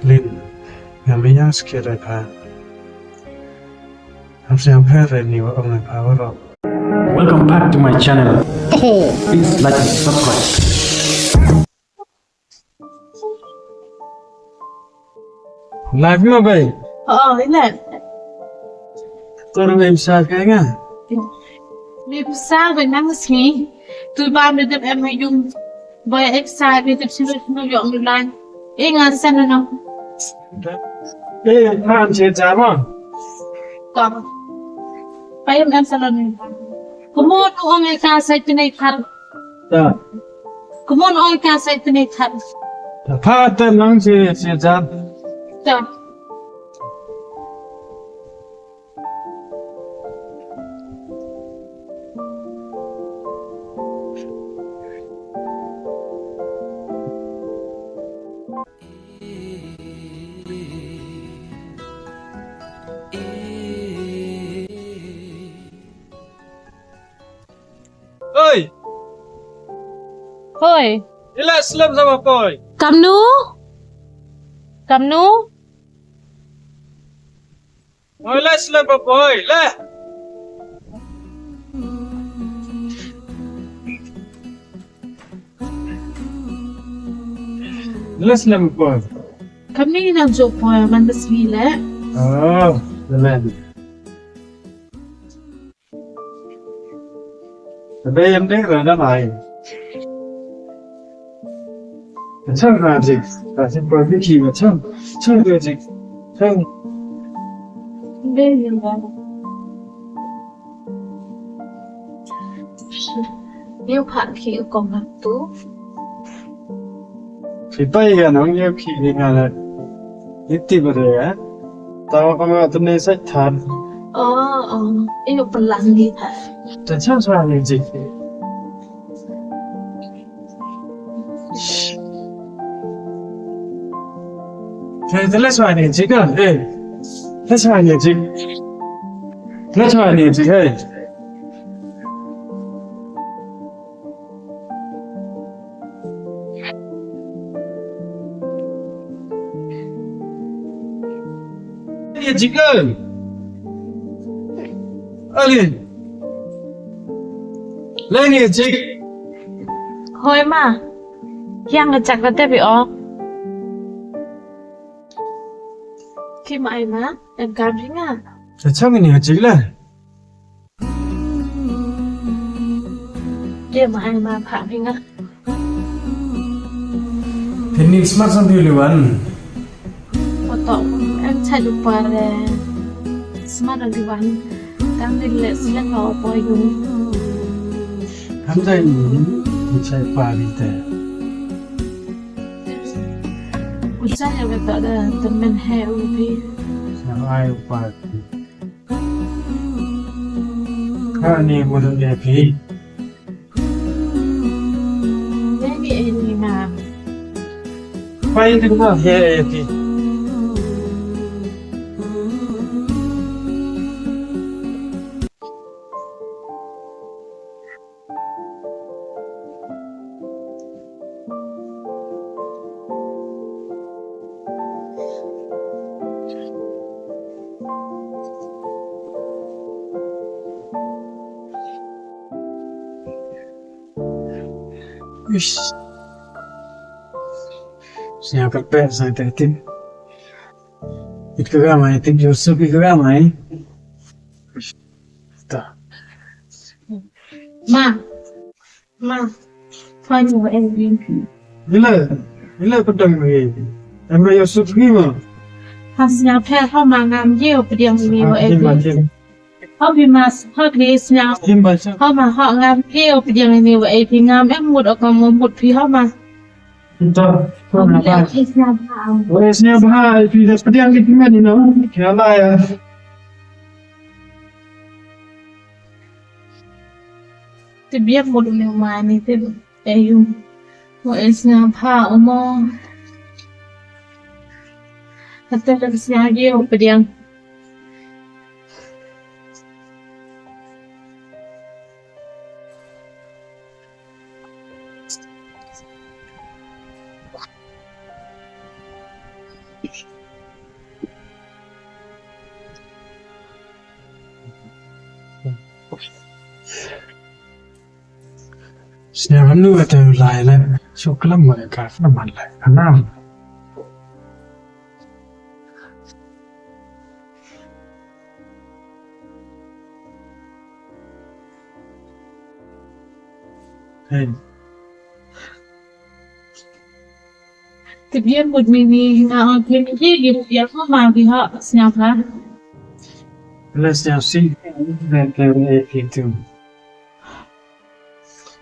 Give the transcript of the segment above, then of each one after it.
Lin, Marina Sakhiat. I'm saying new on the power up. Welcome back to my channel. Please like and subscribe. Live mà vậy? Thế là Tôi đang em sao cái nha? Liệp sao vậy năng gì? Tôi ba mươi tập em hay dùng bởi em sai về tập sinh vật nó dọn được lại. Em ngàn xem rồi nào. Đây than chế giá mà. Còn phải em xem rồi. Kumon ông ấy ca sai tên này thật. Dạ. Kumon ông ấy ca sai tên này thật. Pha tên năng chế giá. Dạ. Ơi! Thôi. Đi lại slum ra mà coi. Cầm nú. Cầm nú. Ôi lại slum mà coi, lại. Lại slum mà coi. Cầm ní đang chụp hoa mình bớt vì lẽ. Lên. Đây em biết rồi đó này. Chắc là gì? Là xem coi cái gì mà chắc là gì? Chắc. Đây là nếu bạn khi còn gặp tú. Thì bây giờ nó nhiều khi thì là ít tìm rồi á. Tao không có tên này sách thật. Yêu phần lặng đi thật. Tại sao là như gì? Thế let's try này chứ cơ. Ê, let's try này chứ. Let's try này chứ hey. Này chứ cơ. Alin. Lên này chứ. Thôi mà. Yang là chắc là tép bị ó. Khi mà em á, em cảm thấy ngà. Tại sao cái này chứ là? Để mà em mà phạm thấy ngà. Thế nên smart xong thì luôn. Và tỏ em chạy được qua là smart là đi bán. Đang đi lệ sẽ vào bòi đúng. Hắn dạy mình chạy qua đi thế. Ủa chắc là về tỏ là tầm mình heo đi. Sao ai qua đi. Khá này một đợt đẹp đi. Thế bị em gì mà. Quay đứng vào hè thì. Siya prepare sa atin. Ito ka may tip Joseph ito ka may. Ito. Ma. Thôi nhưng mà em đi. Nila pedang ni. Em ay Joseph gima. Học nhà phép họ mà làm nhiều cái điều gì mà em đi. Họ bị mà họ đi nhà họ mà họ làm nhiều cái điều gì mà em thì làm em một ở còn một phía họ mà. Ito. Họ bị làm cái nhà Oh, esnya bahaya. Ito pedang kita ni no. Kaya ya. thì biết một điều mà này thì em một nhà phá mà thật là nhà nhiều cái điều Siapa nu ada ulai le, coklat mereka nama le, enam. Hey, thì biết một mình nào thì mình biết gì biết không mà thì họ xem hả let's now see that there is to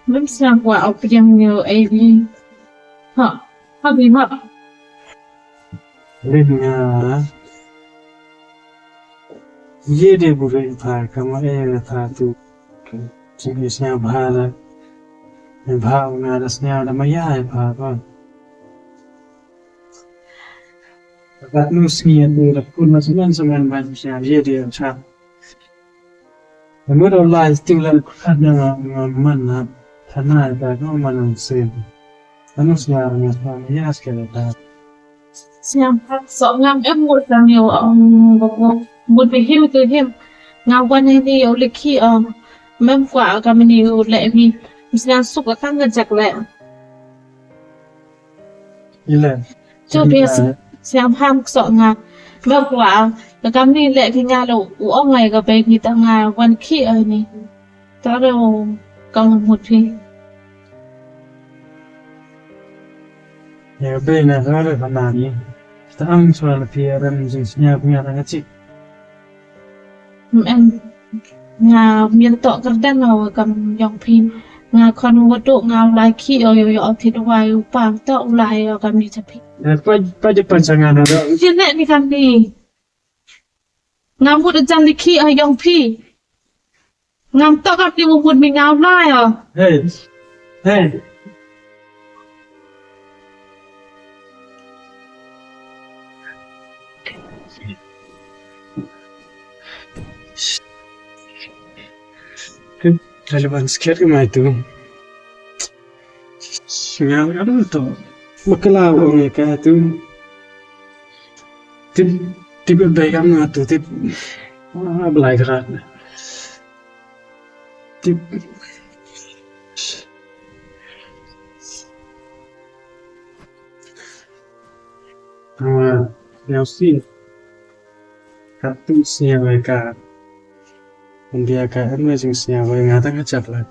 mình xem qua ở bên nhiều ấy đi họ họ bị họ lên ye de bure pha kama e tha tu chỉ xem pha là pha nga da xem là maia pha con các nu skiên tu là kun mà semen ban xem ye de cha mới đầu lại still là khát mình là khát này là có mình xem nó xem là maia cái là xem sợ ngam em một là nhiều một về hiểm từ hiểm ngao quan hay đi ở lịch khi mem quả cái mình nhiều lệ vì xem sụp cái khăn gần chặt lệ ile cho biết xem ham sợ ngà mem quả cái mình lệ thì ngà đâu ở ngoài cái bên người ta ngà quan khi ở này đó đâu còn một phi ya bên này nó là phần nào nhỉ ta ăn cho là phía bên nhà nhà là cái gì em ngà miền tọa cái đan nào cầm dòng phim ngà còn một độ ngà lại khi ở thì ngoài bảng tọa lại ở cầm đi chụp phim apa pancangan ada chỉ lệ đi cầm đi ngà một đợt đi khi ở dòng phim ngà tọa gặp đi một mình ngà lại à hey hey Relevan sekali mah itu. Sinyal ada tu. Makala orang yang tu. Tip baik kamu tu tip. Belai kerat. Tip. Yang sih. Kartu siapa mereka. Membiarkan macam siapa yang ngata ngecap lah.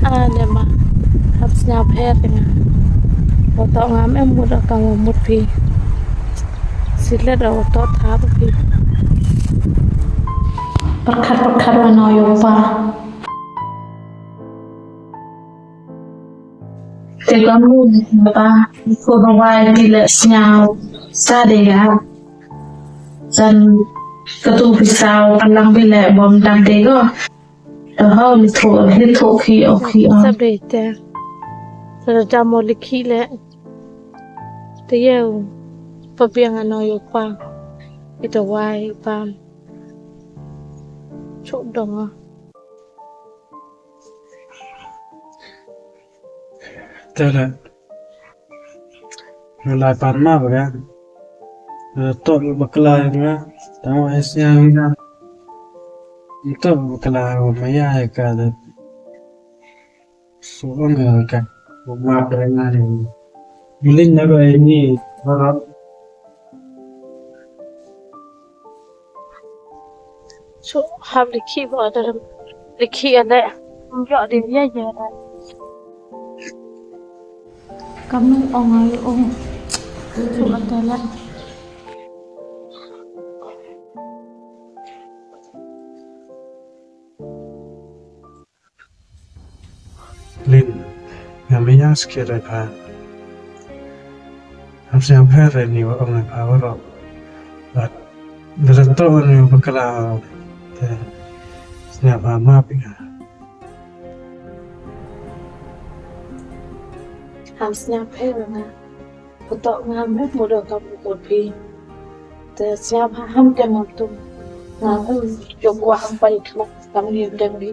Ada mah harus nyap air dengan otak ngam em mudah kamu mut pi sila dah otak thap pi perkat mana yopa kamu apa kurang tidak sinyal sadega dan ketu pisau palang bila bom dan dego dah litho khi sab de te sada mo likhi le te yo pabiang ano yo pa ito wai pa chok dong Tela. Nilai parma baga. Tok bakla nga. Tahu esnya nga. Tok bakla maya ka da. Suang ka. Buma dengan ini. Mulin na ba ini? Harap. So have the keyboard the key ada. Enggak dia aja ada. Kamu orang cuma telat Lin, yang banyak sekali pa. Apa yang pernah ni orang pa orang. But dalam tahun ni bakal siapa maafin. harus nyampe na otak ngam mudah kamu kopi te siapa ham ke mantu Chụp qua không phải không tầm niệm đơn đi